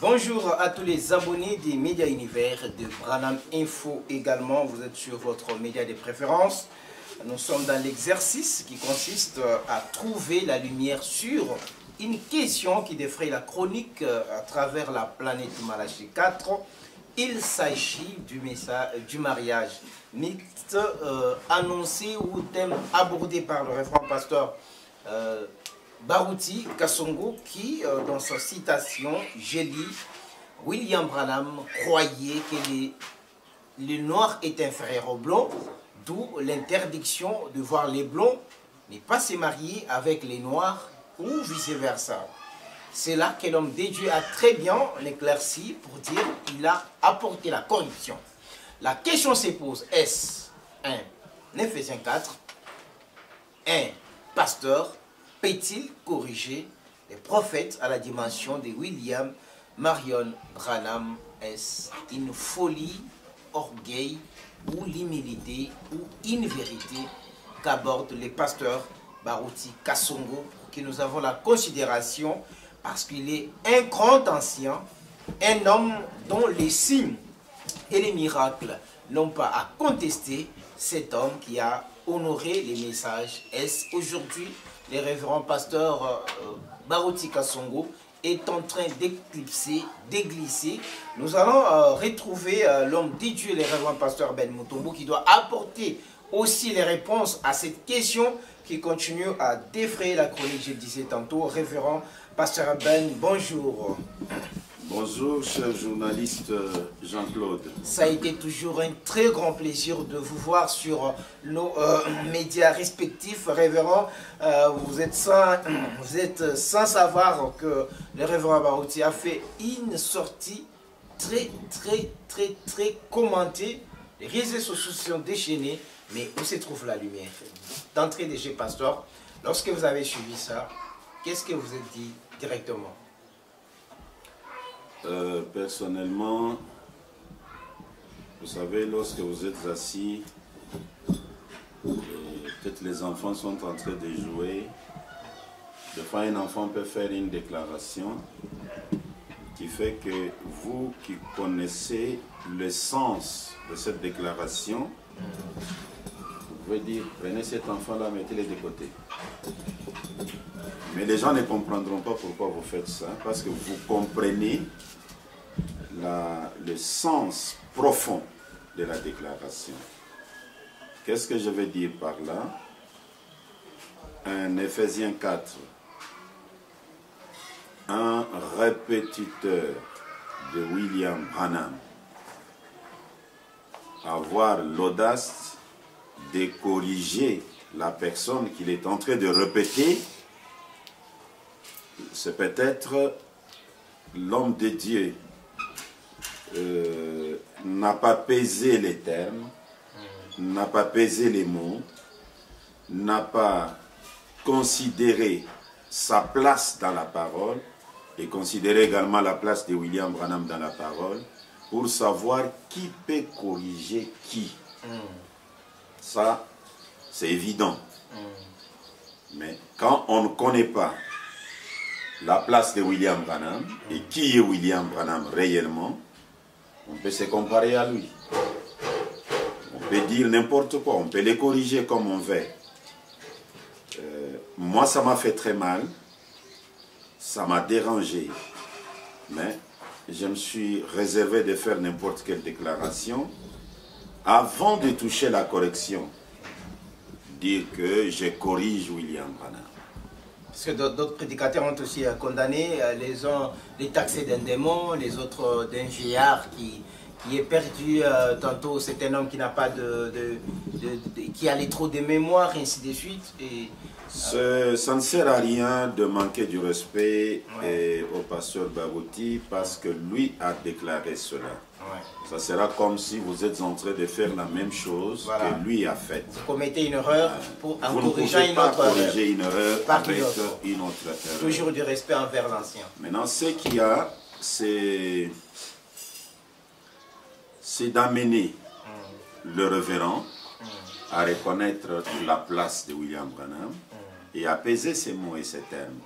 Bonjour à tous les abonnés des médias univers de Branham Info également. Vous êtes sur votre média de préférence. Nous sommes dans l'exercice qui consiste à trouver la lumière sur une question qui défraye la chronique à travers la planète Malachie 4. Il s'agit du mariage mixte annoncé ou thème abordé par le révérend pasteur Barouti Kasongo qui, dans sa citation, j'ai dit, William Branham croyait que le noir est inférieur au blond, d'où l'interdiction de voir les blonds ne pas se marier avec les noirs ou vice-versa. C'est là que l'homme de Dieu a très bien l'éclairci pour dire qu'il a apporté la corruption. La question se pose, est-ce un Éphésiens 4, un pasteur peut-il corriger les prophètes à la dimension de William Marion Branham? Est-ce une folie, orgueil ou l'humilité ou une vérité qu'aborde le pasteur Barouti Kasongo pour que nous avons la considération parce qu'il est un grand ancien, un homme dont les signes et les miracles n'ont pas à contester, cet homme qui a honoré les messages. Est-ce aujourd'hui le révérend pasteur Barouti Kasongo est en train d'éclipser, déglisser? Nous allons retrouver l'homme de Dieu, le révérend pasteur Ben Mutombo, qui doit apporter aussi les réponses à cette question qui continue à défrayer la chronique, je le disais tantôt. Révérend pasteur Ben, bonjour. Bonjour, cher journaliste Jean-Claude. Ça a été toujours un très grand plaisir de vous voir sur nos médias respectifs. Révérend, vous êtes sans savoir que le révérend Barouti a fait une sortie très commentée. Les réseaux sociaux sont déchaînés, mais où se trouve la lumière? D'entrée de chez Pasteur, lorsque vous avez suivi ça, qu'est-ce que vous êtes dit directement? Personnellement, vous savez, lorsque vous êtes assis, peut-être les enfants sont en train de jouer, des fois un enfant peut faire une déclaration qui fait que vous qui connaissez le sens de cette déclaration, vous pouvez dire, prenez cet enfant-là, mettez-le de côté. Mais les gens ne comprendront pas pourquoi vous faites ça, parce que vous comprenez le sens profond de la déclaration. Qu'est-ce que je veux dire par là? Un Éphésiens 4, un répétiteur de William Branham avoir l'audace de corriger la personne qu'il est en train de répéter, c'est peut-être l'homme de Dieu n'a pas pesé les termes, n'a pas pesé les mots, n'a pas considéré sa place dans la parole et considéré également la place de William Branham dans la parole pour savoir qui peut corriger qui. Ça, c'est évident. Mais quand on ne connaît pas la place de William Branham et qui est William Branham réellement, on peut se comparer à lui. On peut dire n'importe quoi, on peut les corriger comme on veut. Moi, ça m'a fait très mal, ça m'a dérangé, mais je me suis réservé de faire n'importe quelle déclaration avant de toucher la correction. Dire que je corrige William Branham. Parce que d'autres prédicateurs ont aussi condamné, les uns les taxés d'un démon, les autres d'un vieillard qui est perdu. Tantôt c'est un homme qui n'a pas qui a les trop de mémoire, et ainsi de suite. Et, ça ne sert à rien de manquer du respect au pasteur Barouti parce que lui a déclaré cela. Ça sera comme si vous êtes en train de faire la même chose que lui a faite. Vous commettez une erreur en corrigeant une autre erreur avec une autre erreur. Toujours du respect envers l'ancien. Maintenant, ce qu'il y a, c'est d'amener le révérend à reconnaître la place de William Branham et à peser ses mots et ses termes.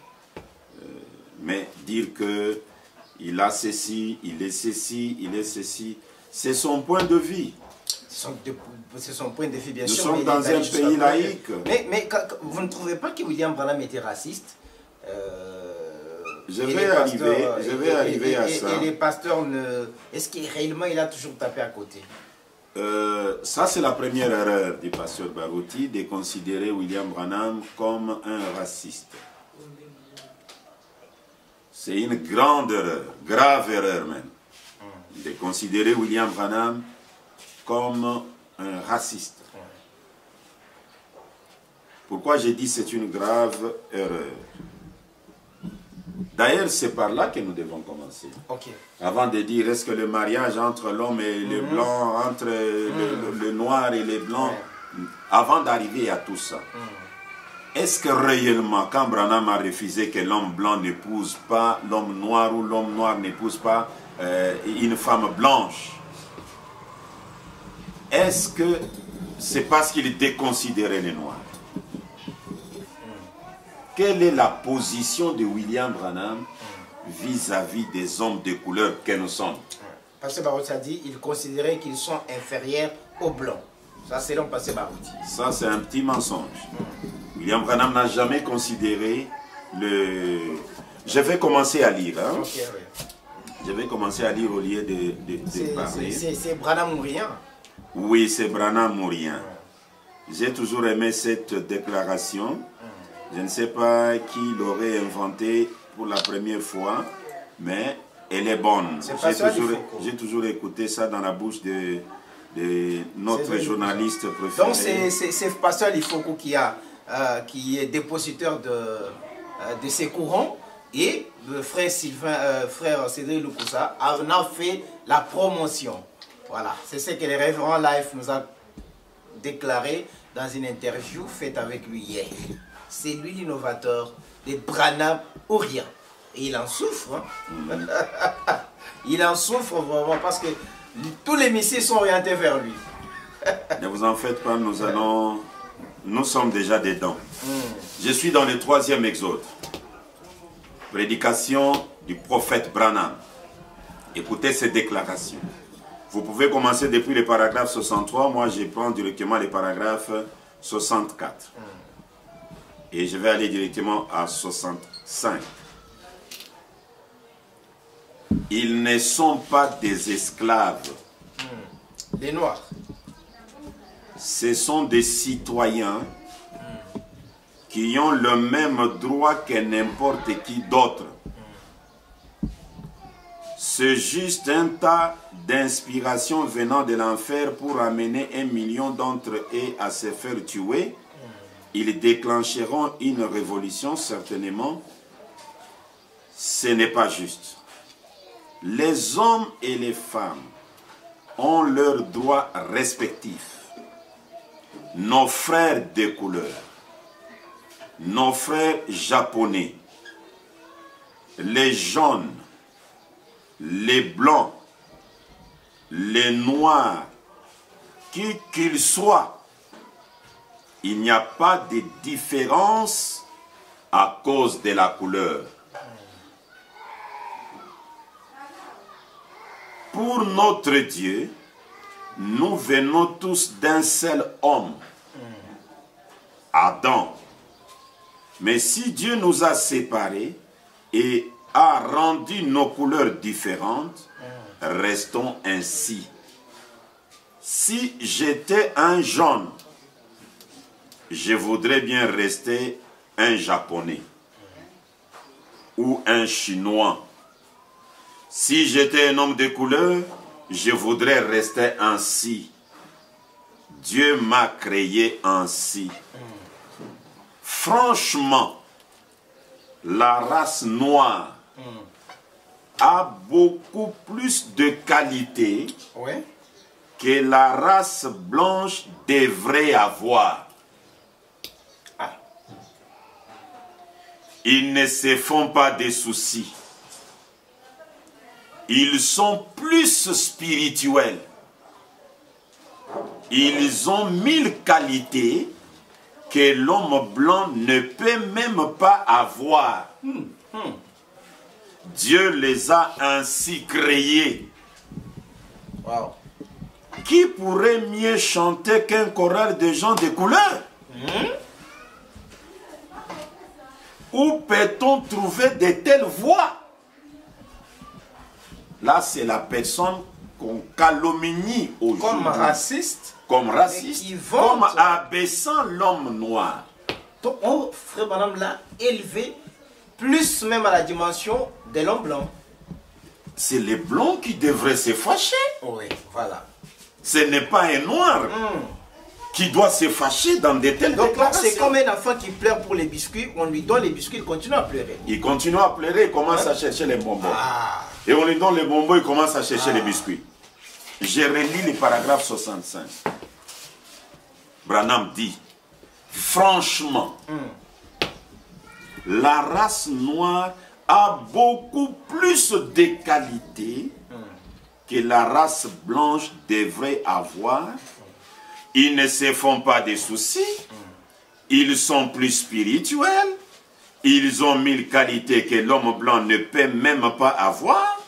Mais dire que il a ceci, il est ceci, il est ceci. C'est son point de vue. C'est son point de vue, bien Nous sûr. sommes dans un pays laïque. Mais vous ne trouvez pas que William Branham était raciste? Je vais arriver à ça. Et les pasteurs, est-ce qu'il réellement il a toujours tapé à côté? Ça, c'est la première erreur du pasteur Barouti, de considérer William Branham comme un raciste. C'est une grande erreur, grave erreur même, de considérer William Branham comme un raciste. Pourquoi j'ai dit c'est une grave erreur? D'ailleurs, c'est par là que nous devons commencer. Okay. Avant de dire, est-ce que le mariage entre l'homme et le blanc, entre le noir et les blancs, avant d'arriver à tout ça, est-ce que réellement, quand Branham a refusé que l'homme blanc n'épouse pas l'homme noir ou l'homme noir n'épouse pas une femme blanche, est-ce que c'est parce qu'il déconsidérait les noirs? Quelle est la position de William Branham vis-à-vis des hommes de couleur que nous sommes? Pasteur Barouti a dit qu'il considérait qu'ils sont inférieurs aux blancs. Ça, c'est l'homme Pasteur Barouti. Ça, c'est un petit mensonge. William Branham n'a jamais considéré le... Je vais commencer à lire. Hein? Okay, oui. Je vais commencer à lire au lieu de parler. C'est Branham Mourien. Oui, c'est Branham Mourien. J'ai toujours aimé cette déclaration. Je ne sais pas qui l'aurait inventée pour la première fois, mais elle est bonne. J'ai toujours écouté ça dans la bouche de notre journaliste préféré. Donc c'est Pasteur Lifoko qui est dépositeur de ces courants, et le frère frère Cédric Lukusa en a fait la promotion. Voilà, c'est ce que le révérend Life nous a déclaré dans une interview faite avec lui hier. C'est lui l'innovateur de Branham Orient. Et il en souffre. Hein? Il en souffre vraiment parce que tous les missiles sont orientés vers lui. Ne vous en faites pas, nous sommes déjà dedans. Je suis dans le 3e exode. Prédication du prophète Branham. Écoutez ces déclarations. Vous pouvez commencer depuis le paragraphe 63. Moi, je prends directement le paragraphe 64. Et je vais aller directement à 65. Ils ne sont pas des esclaves. Des noirs. Ce sont des citoyens qui ont le même droit que n'importe qui d'autre. C'est juste un tas d'inspiration venant de l'enfer pour amener 1 million d'entre eux à se faire tuer. Ils déclencheront une révolution, certainement. Ce n'est pas juste. Les hommes et les femmes ont leurs droits respectifs. Nos frères de couleur, nos frères japonais, les jaunes, les blancs, les noirs, qui qu'ils soient, il n'y a pas de différence à cause de la couleur. Pour notre Dieu, nous venons tous d'un seul homme, Adam. Mais si Dieu nous a séparés et a rendu nos couleurs différentes, restons ainsi. Si j'étais un jaune, je voudrais bien rester un japonais ou un chinois. Si j'étais un homme de couleur, je voudrais rester ainsi. Dieu m'a créé ainsi. Franchement, la race noire a beaucoup plus de qualité que la race blanche devrait avoir. Ils ne se font pas de soucis. Ils sont plus spirituels. Ils ont 1000 qualités que l'homme blanc ne peut même pas avoir. Dieu les a ainsi créés. Wow. Qui pourrait mieux chanter qu'un choral de gens de couleur? Où peut-on trouver de telles voix? Là, c'est la personne qu'on calomnie aujourd'hui. Comme raciste. Comme raciste. Comme abaissant l'homme noir. Donc, on, frère Branham l'a élevé plus même à la dimension de l'homme blanc. C'est les blancs qui devraient se fâcher. Oui, voilà. Ce n'est pas un noir qui doit se fâcher dans de telles déclarations. C'est comme un enfant qui pleure pour les biscuits. On lui donne les biscuits, il continue à pleurer. Il continue à pleurer, il commence à chercher les bonbons. Et on lui donne les bonbons, il commence à chercher les biscuits. Je relis le paragraphe 65. Branham dit, franchement, la race noire a beaucoup plus de qualités que la race blanche devrait avoir. Ils ne se font pas de soucis. Ils sont plus spirituels. Ils ont 1000 qualités que l'homme blanc ne peut même pas avoir.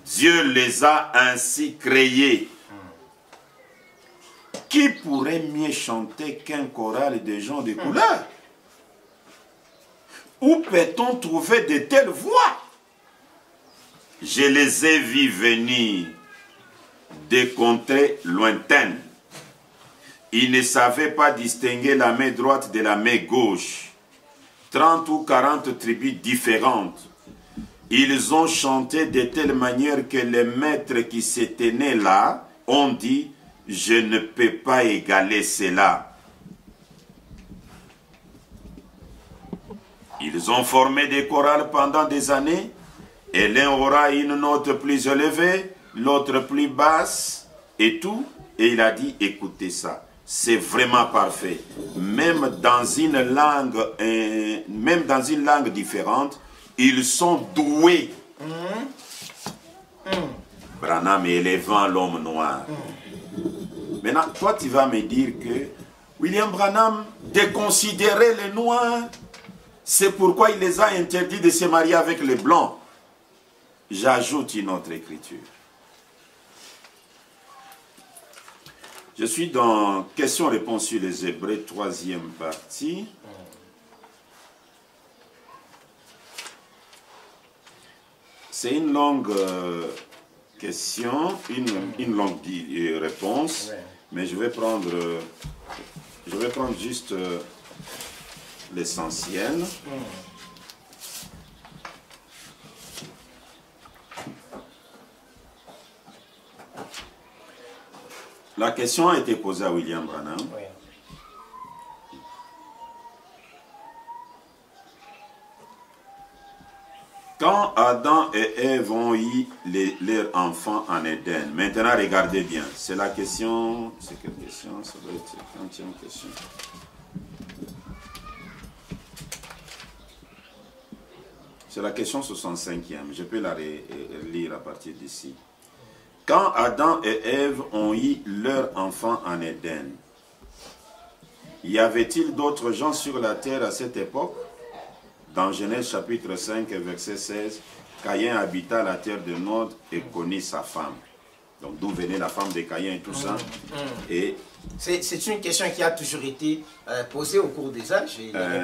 Dieu les a ainsi créés. Qui pourrait mieux chanter qu'un choral de gens de couleur? Où peut-on trouver de telles voix? Je les ai vus venir des contrées lointaines. Ils ne savaient pas distinguer la main droite de la main gauche. 30 ou 40 tribus différentes. Ils ont chanté de telle manière que les maîtres qui se tenaient là ont dit « Je ne peux pas égaler cela ». Ils ont formé des chorales pendant des années, et l'un aura une note plus élevée, l'autre plus basse, et tout. Et il a dit, écoutez ça, c'est vraiment parfait. Même dans une langue différente, ils sont doués. Branham élevant l'homme noir. Maintenant, toi, tu vas me dire que William Branham déconsidérait les noirs. C'est pourquoi il les a interdits de se marier avec les blancs. J'ajoute une autre écriture. Je suis dans questions-réponses sur les Hébreux, 3e partie. C'est une longue question, une longue réponse, mais je vais prendre juste l'essentiel. La question a été posée à William Branham. Oui. Quand Adam et Ève ont eu leurs enfants en Éden, maintenant regardez bien, c'est la question, c'est quelle question? Ça doit être la 30e question. C'est la question 65e, je peux la lire à partir d'ici. Quand Adam et Ève ont eu leur enfant en Éden, y avait-il d'autres gens sur la terre à cette époque? Dans Genèse chapitre 5, verset 16, Caïn habita la terre de Nod et connut sa femme. Donc d'où venait la femme de Caïn et tout ça. Et c'est une question qui a toujours été posée au cours des âges.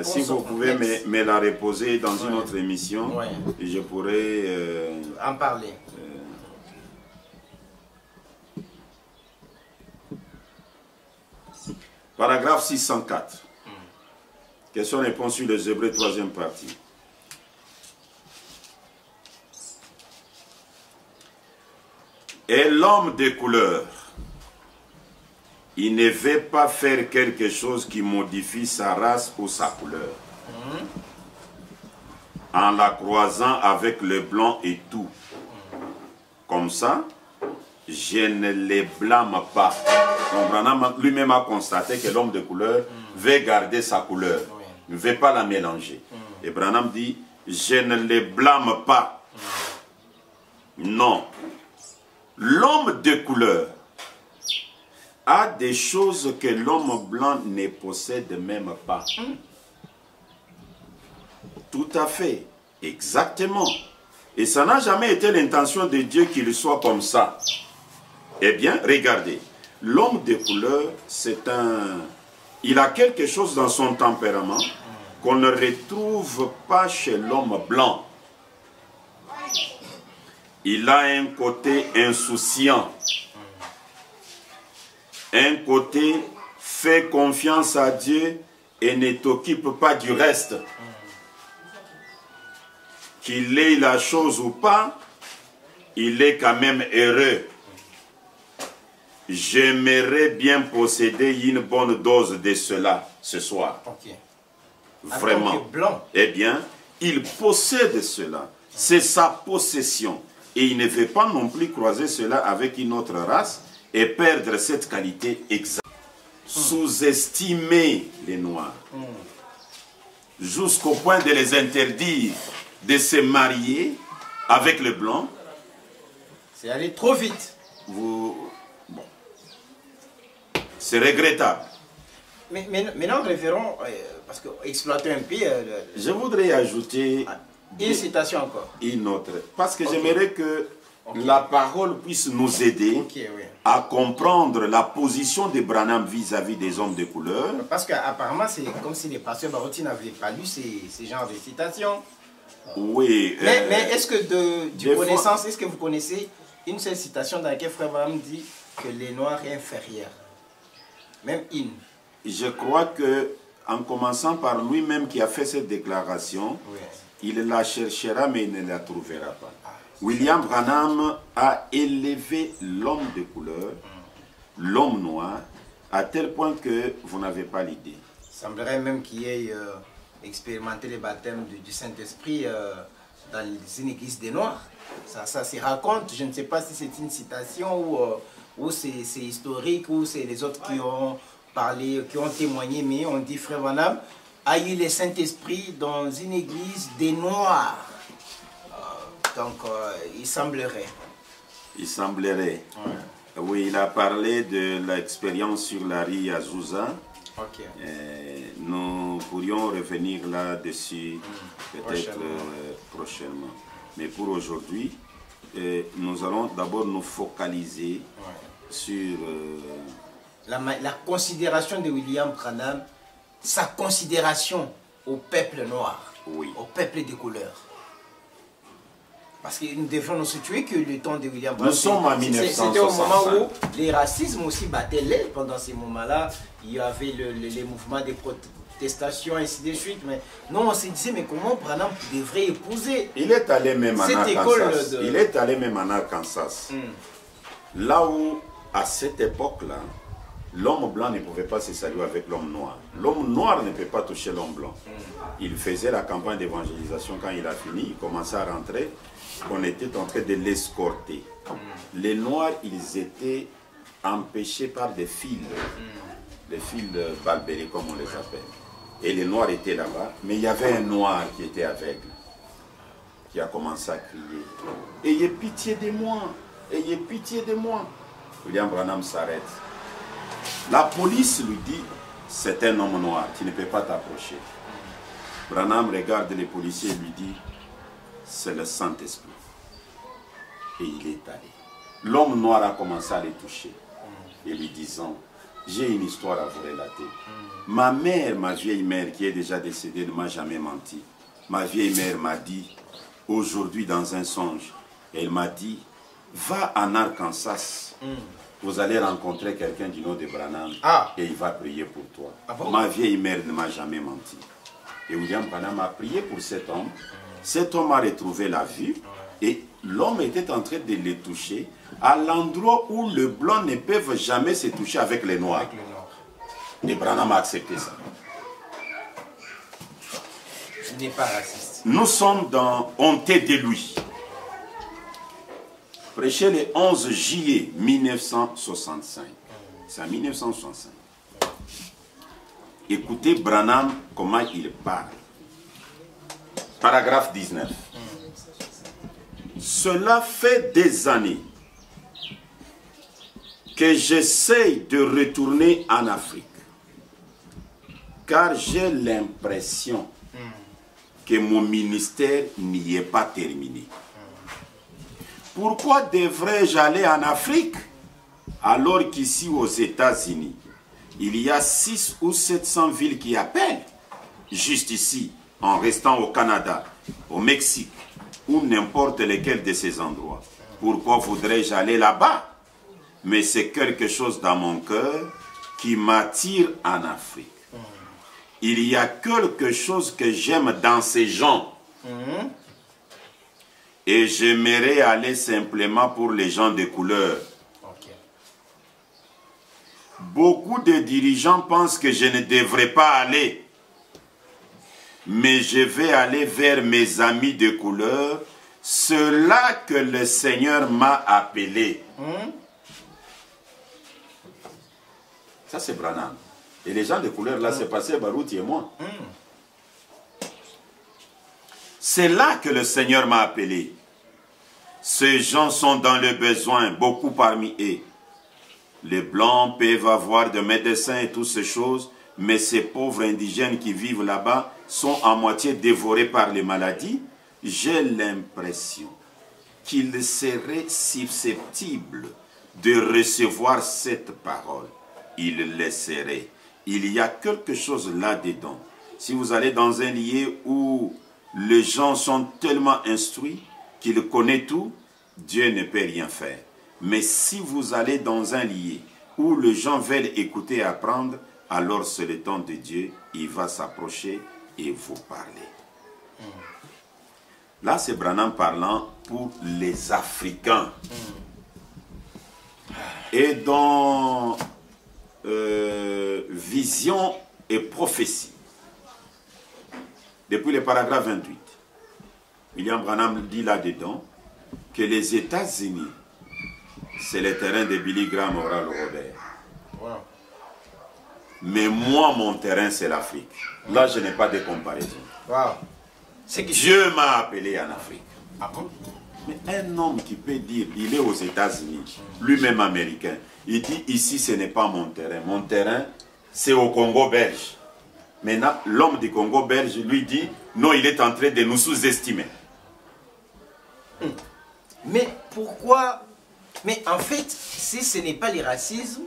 Si vous pouvez me la reposer dans une autre émission, je pourrais en parler. Paragraphe 604. Question-réponse sur les Hébreux, 3e partie. Et l'homme de couleur, il ne veut pas faire quelque chose qui modifie sa race ou sa couleur. En la croisant avec le blanc et tout. Comme ça, je ne les blâme pas. Donc Branham lui-même a constaté que l'homme de couleur veut garder sa couleur. Ne veut pas la mélanger. Et Branham dit, je ne les blâme pas. Non. L'homme de couleur a des choses que l'homme blanc ne possède même pas. Tout à fait. Exactement. Et ça n'a jamais été l'intention de Dieu qu'il soit comme ça. Eh bien, regardez, l'homme de couleur, c'est un... Il a quelque chose dans son tempérament qu'on ne retrouve pas chez l'homme blanc. Il a un côté insouciant. Un côté fait confiance à Dieu et ne t'occupe pas du reste. Qu'il ait la chose ou pas, il est quand même heureux. J'aimerais bien posséder une bonne dose de cela ce soir. Ok. Vraiment. Blanc. Eh bien, il possède cela. C'est sa possession. Et il ne veut pas non plus croiser cela avec une autre race et perdre cette qualité exacte. Sous-estimer les Noirs. Jusqu'au point de les interdire de se marier avec les Blancs. C'est aller trop vite. Bon. C'est regrettable. Mais maintenant, révérend, parce que exploiter un peu... Je voudrais ajouter... Une citation encore. Une autre. Parce que j'aimerais que la parole puisse nous aider à comprendre la position de Branham vis-à-vis des hommes de couleur. Parce qu'apparemment, c'est comme si les pasteurs Barotti n'avaient pas lu ces genres de citations. Oui. Mais est-ce que du connaissance, est-ce que vous connaissez une seule citation dans laquelle Frère Branham dit que les Noirs sont inférieurs? Même une. Je crois que, en commençant par lui-même qui a fait cette déclaration, il la cherchera mais il ne la trouvera pas. William Branham a élevé l'homme de couleur, l'homme noir, à tel point que vous n'avez pas l'idée. Il semblerait même qu'il ait expérimenté le baptême du Saint-Esprit dans une église des Noirs. Ça se raconte, je ne sais pas si c'est une citation ou c'est historique ou c'est les autres qui ont parlé, qui ont témoigné, mais on dit Frère Branham a eu le Saint-Esprit dans une église des Noirs. Donc, il semblerait. Il semblerait. Oui, il a parlé de l'expérience sur la rue Azusa. Nous pourrions revenir là-dessus peut-être prochainement. Mais pour aujourd'hui, nous allons d'abord nous focaliser sur... la considération de William Branham, sa considération au peuple noir, au peuple de couleur. Parce que nous devons nous situer que le temps de William Branham, nous sommes en 1965. C'était au moment où les racismes aussi battaient l'aile. Pendant ces moments-là, il y avait les mouvements de protestation, ainsi de suite. Mais non, on se disait, mais comment Branham devrait épouser? Il est allé même en Arkansas. Il est allé même en Arkansas. Là où, à cette époque-là, l'homme blanc ne pouvait pas se saluer avec l'homme noir. L'homme noir ne peut pas toucher l'homme blanc. Il faisait la campagne d'évangélisation. Quand il a fini, il commençait à rentrer. On était en train de l'escorter. Les noirs, ils étaient empêchés par des fils. Des fils balbérés, comme on les appelle. Et les noirs étaient là-bas. Mais il y avait un noir qui était aveugle. Qui a commencé à crier. Ayez pitié de moi. Ayez pitié de moi. William Branham s'arrête. La police lui dit, c'est un homme noir, tu ne peux pas t'approcher. Branham regarde les policiers et lui dit, c'est le Saint-Esprit. Et il est allé. L'homme noir a commencé à les toucher. Et lui disant, j'ai une histoire à vous relater. Ma mère, ma vieille mère qui est déjà décédée, ne m'a jamais menti. Ma vieille mère m'a dit, aujourd'hui dans un songe, elle m'a dit, va en Arkansas. Vous allez rencontrer quelqu'un du nom de Branham et il va prier pour toi. Ma vieille mère ne m'a jamais menti. Et William Branham a prié pour cet homme. Cet homme a retrouvé la vue et l'homme était en train de les toucher à l'endroit où les blancs ne peuvent jamais se toucher avec les noirs. Et Branham a accepté ça. Il n'est pas raciste. Nous sommes dans Honte de lui. Prêché le 11 juillet 1965. C'est en 1965. Écoutez Branham comment il parle. Paragraphe 19. Cela fait des années que j'essaye de retourner en Afrique. Car j'ai l'impression que mon ministère n'y est pas terminé. Pourquoi devrais-je aller en Afrique alors qu'ici aux États-Unis, il y a 600 ou 700 villes qui appellent, juste ici, en restant au Canada, au Mexique, ou n'importe lequel de ces endroits. Pourquoi voudrais-je aller là-bas? Mais c'est quelque chose dans mon cœur qui m'attire en Afrique. Il y a quelque chose que j'aime dans ces gens. Et j'aimerais aller simplement pour les gens de couleur. Beaucoup de dirigeants pensent que je ne devrais pas aller. Mais je vais aller vers mes amis de couleur, ceux-là que le Seigneur m'a appelé. Ça c'est Branham. Et les gens de couleur là, c'est passé Barouti et moi. C'est là que le Seigneur m'a appelé. Ces gens sont dans le besoin, beaucoup parmi eux. Les blancs peuvent avoir des médecins et toutes ces choses, mais ces pauvres indigènes qui vivent là-bas sont à moitié dévorés par les maladies. J'ai l'impression qu'ils seraient susceptibles de recevoir cette parole. Ils laisseraient. Il y a quelque chose là-dedans. Si vous allez dans un lieu où les gens sont tellement instruits qu'ils connaissent tout, Dieu ne peut rien faire. Mais si vous allez dans un lieu où les gens veulent écouter et apprendre, alors c'est le temps de Dieu, il va s'approcher et vous parler. Là, c'est Branham parlant pour les Africains. Et dans Vision et prophétie, depuis le paragraphe 28, William Branham dit là-dedans que les États-Unis, c'est le terrain de Billy Graham, Oral Robert. Wow. Mais moi, mon terrain, c'est l'Afrique. Là, je n'ai pas de comparaison. Wow. Dieu m'a appelé en Afrique. Ah bon? Mais un homme qui peut dire, il est aux États-Unis, lui-même américain, il dit, ici, ce n'est pas mon terrain. Mon terrain, c'est au Congo belge. Maintenant, l'homme du Congo belge lui dit, non, il est en train de nous sous-estimer. Mais pourquoi? Mais en fait, si ce n'est pas le racisme,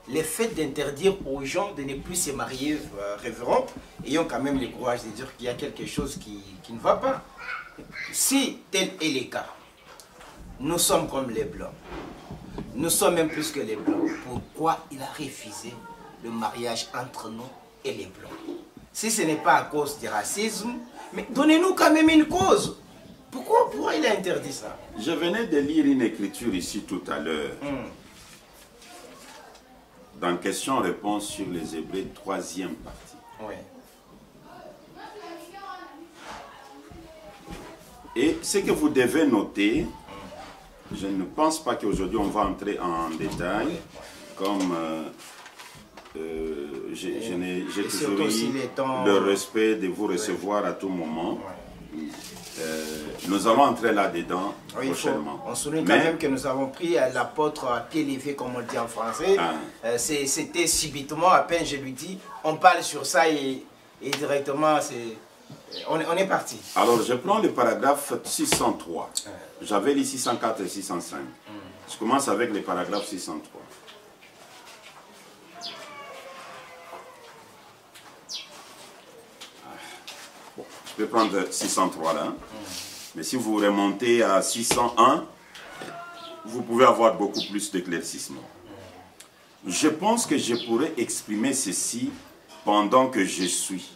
le fait d'interdire aux gens de ne plus se marier, révérend, ayons quand même le courage de dire qu'il y a quelque chose qui ne va pas. Si tel est le cas, nous sommes comme les Blancs. Nous sommes même plus que les Blancs. Pourquoi il a refusé le mariage entre nous et les Blancs? Si ce n'est pas à cause du racisme, mais donnez-nous quand même une cause. Pourquoi il a interdit ça? Je venais de lire une écriture ici tout à l'heure. Dans question-réponse sur les Hébreux, 3e partie. Oui. Et ce que vous devez noter, je ne pense pas qu'aujourd'hui on va entrer en détail, comme j'ai toujours eu le respect de vous recevoir à tout moment. Nous allons entrer là-dedans prochainement. On souligne quand même que nous avons pris l'apôtre à pied levé, comme on dit en français. C'était subitement, à peine je lui dis, on parle sur ça et directement, on est parti. Alors, je prends le paragraphe 603. J'avais les 604 et 605. Je commence avec le paragraphe 603. Bon, je peux prendre 603 là. Mais si vous remontez à 601, vous pouvez avoir beaucoup plus d'éclaircissement. Je pense que je pourrais exprimer ceci pendant que j'y suis.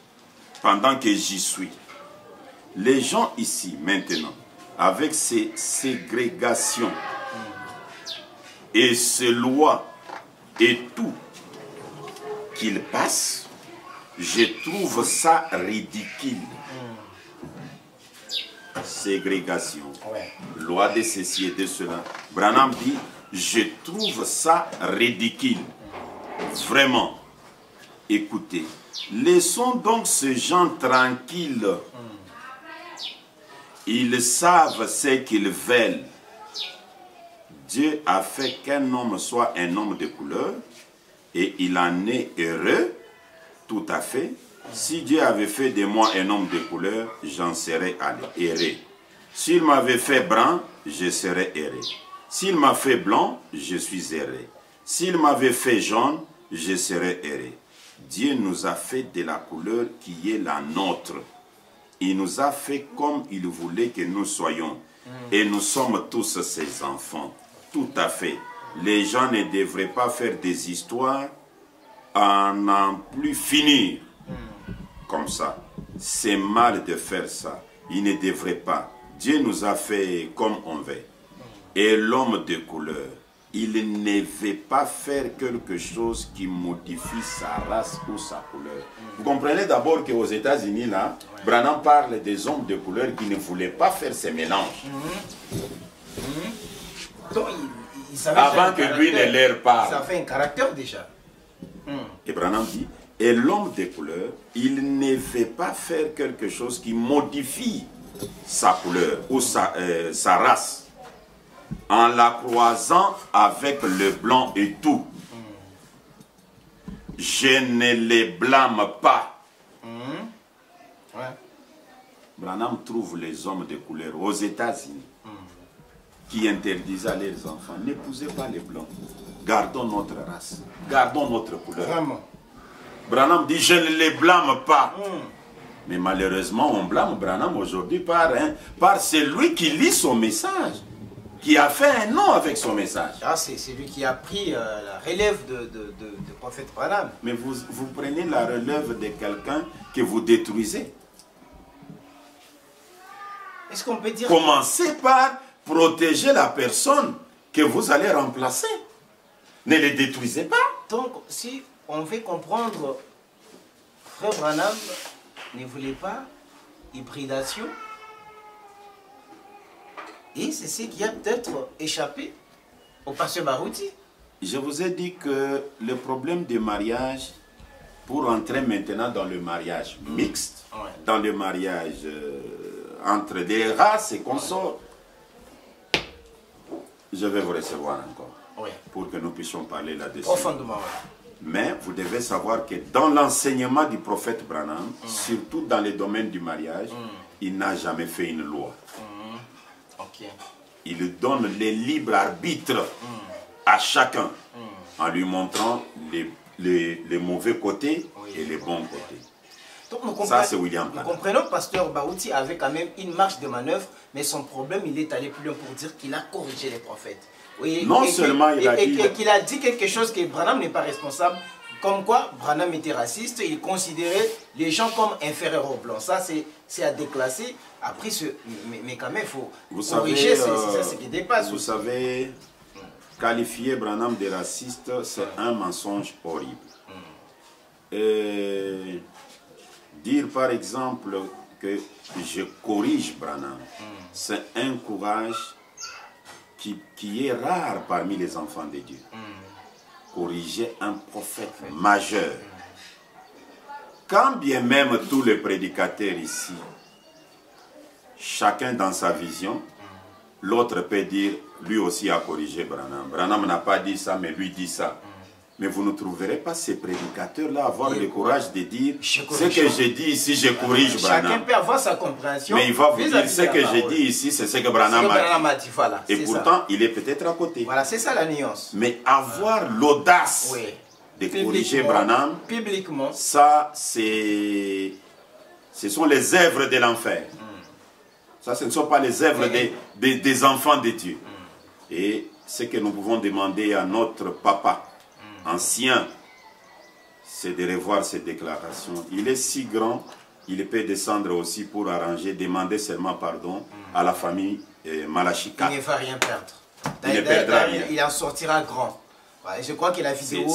Les gens ici, maintenant, avec ces ségrégations et ces lois et tout qu'ils passent, je trouve ça ridicule. Ségrégation, loi de ceci et de cela. Branham dit, je trouve ça ridicule. Vraiment. Écoutez, laissons donc ces gens tranquilles. Ils savent ce qu'ils veulent. Dieu a fait qu'un homme soit un homme de couleur et il en est heureux, tout à fait. Si Dieu avait fait de moi un homme de couleur, j'en serais heureux. S'il m'avait fait brun, je serais erré. S'il m'a fait blanc, je suis erré. S'il m'avait fait jaune, je serais erré. Dieu nous a fait de la couleur qui est la nôtre. Il nous a fait comme il voulait que nous soyons. Et nous sommes tous ses enfants. Tout à fait. Les gens ne devraient pas faire des histoires à n'en plus finir. Comme ça. C'est mal de faire ça. Il ne devrait pas. Dieu nous a fait comme on veut. Et l'homme de couleur, il ne veut pas faire quelque chose qui modifie sa race ou sa couleur. Vous comprenez d'abord qu'aux États-Unis, là, Branham parle des hommes de couleur qui ne voulaient pas faire ces mélanges. Donc, il savait avant que lui ne leur parle. Ça fait un caractère déjà. Et Branham dit, et l'homme de couleur, il ne veut pas faire quelque chose qui modifie sa couleur ou sa race en la croisant avec le blanc et tout. Je ne les blâme pas. Branham trouve les hommes de couleur aux États-Unis qui interdisent à leurs enfants, n'épousez pas les blancs, gardons notre race, gardons notre couleur. Vraiment. Branham dit, je ne les blâme pas. Mais malheureusement, on blâme Branham aujourd'hui par celui qui lit son message, qui a fait un nom avec son message. Ah, c'est lui qui a pris la relève de prophète Branham. Mais vous prenez la relève de quelqu'un que vous détruisez. Est-ce qu'on peut dire... Commencez par protéger la personne que vous allez remplacer. Ne les détruisez pas. Donc, si on veut comprendre, frère Branham ne voulait pas hybridation. Et c'est ce qui a peut-être échappé au pasteur Barouti. Je vous ai dit que le problème du mariage, pour entrer maintenant dans le mariage mixte, dans le mariage entre des races et consorts, je vais vous recevoir encore pour que nous puissions parler là-dessus. Profondément. Mais vous devez savoir que dans l'enseignement du prophète Branham, surtout dans le domaine du mariage, il n'a jamais fait une loi. Il donne le libre arbitre à chacun en lui montrant les mauvais côtés et les bons côtés. Donc ça, c'est William Branham. Nous comprenons que Pasteur Baouti avait quand même une marge de manœuvre, mais son problème, il est allé plus loin pour dire qu'il a corrigé les prophètes. Non seulement il a dit... Et qu'il a dit quelque chose que Branham n'est pas responsable, comme quoi Branham était raciste, il considérait les gens comme inférieurs aux blancs. Ça, c'est à déclasser. Après, mais quand même, il faut corriger, c'est ça ce qui dépasse. Vous savez, qualifier Branham de raciste, c'est un mensonge horrible. Et dire par exemple que je corrige Branham, c'est un courage qui est rare parmi les enfants de Dieu. Corriger un prophète majeur. Quand bien même tous les prédicateurs ici, chacun dans sa vision, l'autre peut dire, lui aussi a corrigé Branham. Branham n'a pas dit ça, mais lui dit ça. Mais vous ne trouverez pas ces prédicateurs-là avoir le courage de dire ce que j'ai dit ici, je corrige Branham. Chacun peut avoir sa compréhension. Mais il va vous dire ce que j'ai dit ici, c'est ce que Branham a dit. Voilà, et pourtant, il est peut-être à côté. Voilà, c'est ça la nuance. Mais avoir l'audace de corriger Branham, publiquement, ça, ce sont les œuvres de l'enfer. Ça, ce ne sont pas les œuvres des enfants de Dieu. Et ce que nous pouvons demander à notre papa ancien, c'est de revoir ces déclarations. Il est si grand, il peut descendre aussi pour arranger, demander seulement pardon à la famille Malachika. Il ne va rien perdre. Il ne perdra rien. Il en sortira grand. Ouais, je crois que la vidéo,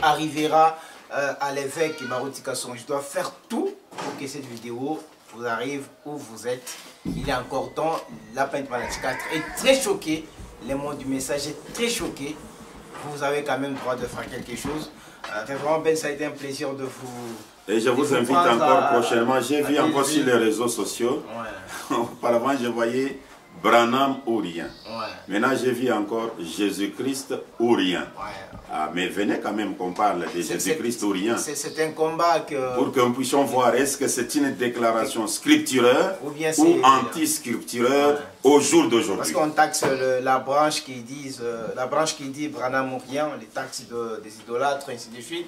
arrivera à l'évêque Barouti Kasson. Je dois faire tout pour que cette vidéo vous arrive où vous êtes. Il est encore temps. La Pinte Malachika est très choqué. Le mot du message est très choqué. Vous avez quand même le droit de faire quelque chose. Vraiment, Ben, ça a été un plaisir de vous... Et je vous invite encore prochainement. J'ai vu encore sur les réseaux sociaux. Auparavant, je voyais Branham ou rien. Ouais. Maintenant, je vis encore Jésus-Christ ou rien. Ouais. Ah, mais venez quand même qu'on parle de Jésus-Christ ou rien. C'est un combat que... Pour que nous puissions voir, est-ce que c'est une déclaration scripturaire ou anti-scripturaire au jour d'aujourd'hui. Parce qu'on taxe la branche qui dit Branham ou rien, les taxes des idolâtres, ainsi de suite.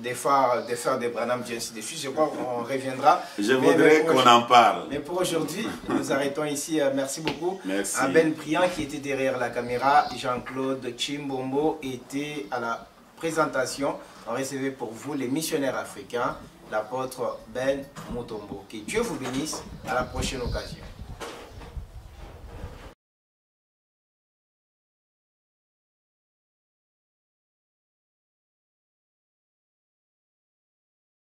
Des frères de Branham, ainsi de suite. Je crois qu'on reviendra. Je voudrais qu'on en parle. Mais pour aujourd'hui, nous arrêtons ici. Merci beaucoup. Merci. À Ben Priant qui était derrière la caméra. Jean-Claude Chimbombo était à la présentation. On recevait pour vous les missionnaires africains, l'apôtre Ben Mutombo. Que Dieu vous bénisse. À la prochaine occasion.